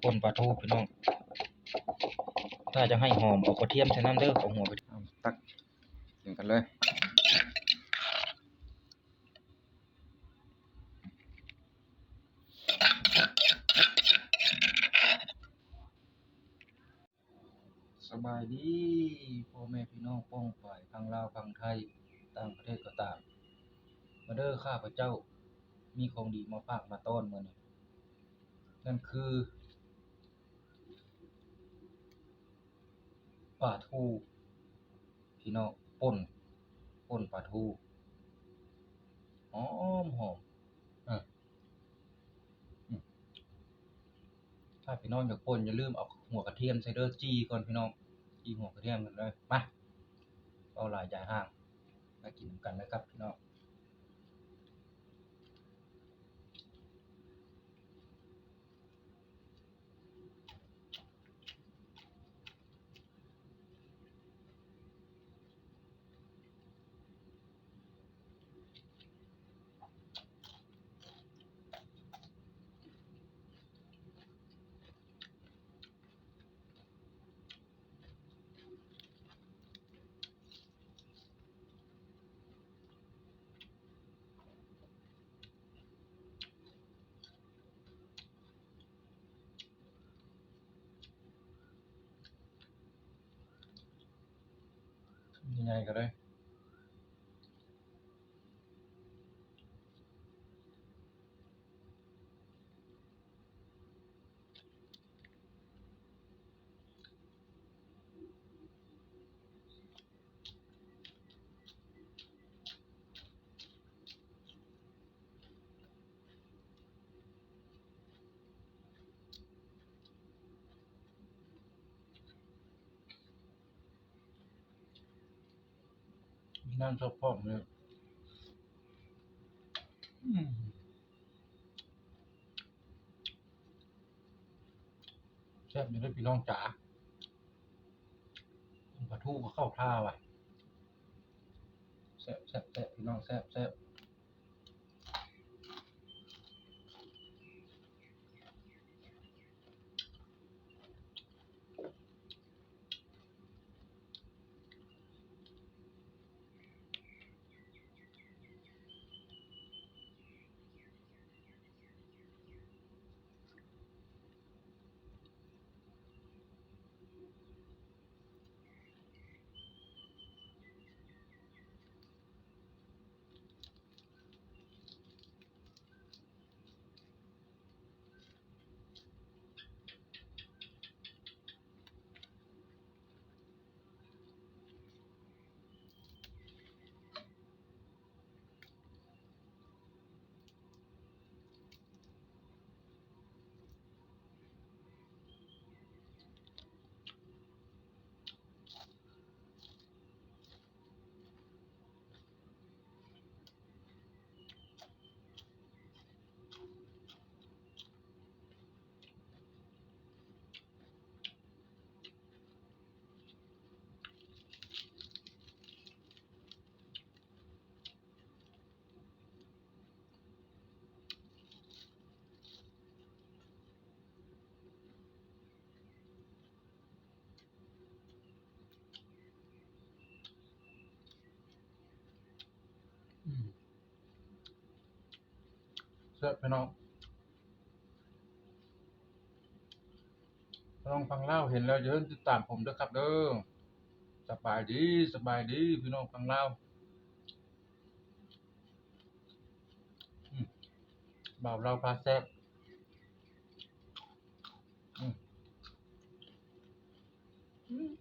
ป่นปลาทูพี่น้องถ้าจะให้หอมเอากระเทียมใส่น้ำเด้อเอาหัวกระเทียมตักกินกันเลยสบายดีพ่อแม่พี่น้องป้องฝ่ายทางลาวทางไทยต่างประเทศก็ตามมาเด้อข้าพเจ้ามีของดีมาฝากมาต้อนมื้อนี้นั่นคือปลาทูพี่น้องป่นปลาทูหอมอ่ะถ้าพี่น้องอยากป่นอย่าลืมเอาหัวกระเทียมใส่เด้อจี้ก่อนพี่น้องจี้หัวกระเทียมกันเลยมาเอาหลายจ่ายห้างมากินกันนะครับพี่น้องยังไงก็ได้มีน้ำซอสพร้อมเลยแซ่บอยู่ด้วยพี่น้องจ๋าปลาทูก็เข้าท่าว่ะแซ่บพี่น้องแซ่บแซ่บพี่น้องลองฟังเล่าเห็นแล้วเยอะติดตามผมด้วยครับเด้อสบายดีพี่น้องฟังเล่าบ่าวเราพาแซ่บอืม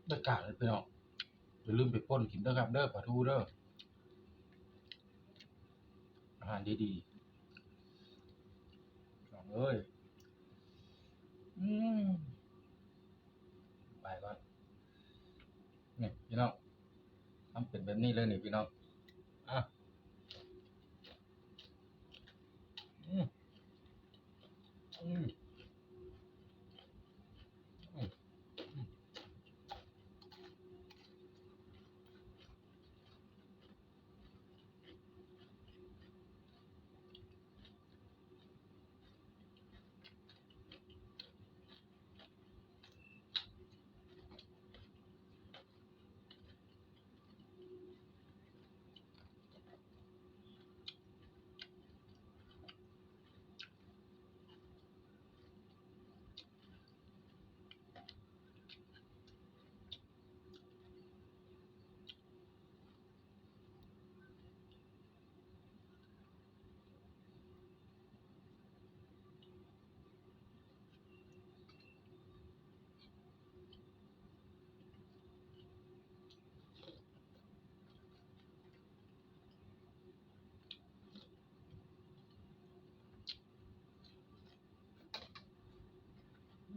ได้กาดเลยพี่น้องอย่าลืมไปป่นกินเด้อครับเด้อปลาทูเด้ออาหารดีๆพี่น้องเอ้ยอืมไปก่อนนี่พี่น้องทำเป็นแบบนี้เลยนี่พี่น้องอ่ะอืมอืมอืม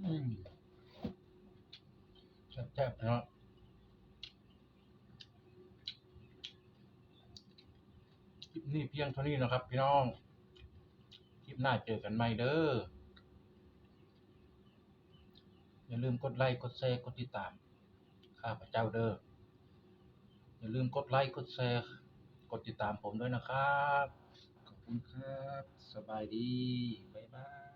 อืมแซ่บๆพี่น้องคลิปนี้เพียงเท่านี้นะครับพี่น้องคลิปหน้าเจอกันใหม่เด้ออย่าลืมกดไลค์กดแชร์กดติดตามข้าพเจ้าเด้ออย่าลืมกดไลค์กดแชร์กดติดตามผมด้วยนะครับขอบคุณครับสบายดีบ๊ายบาย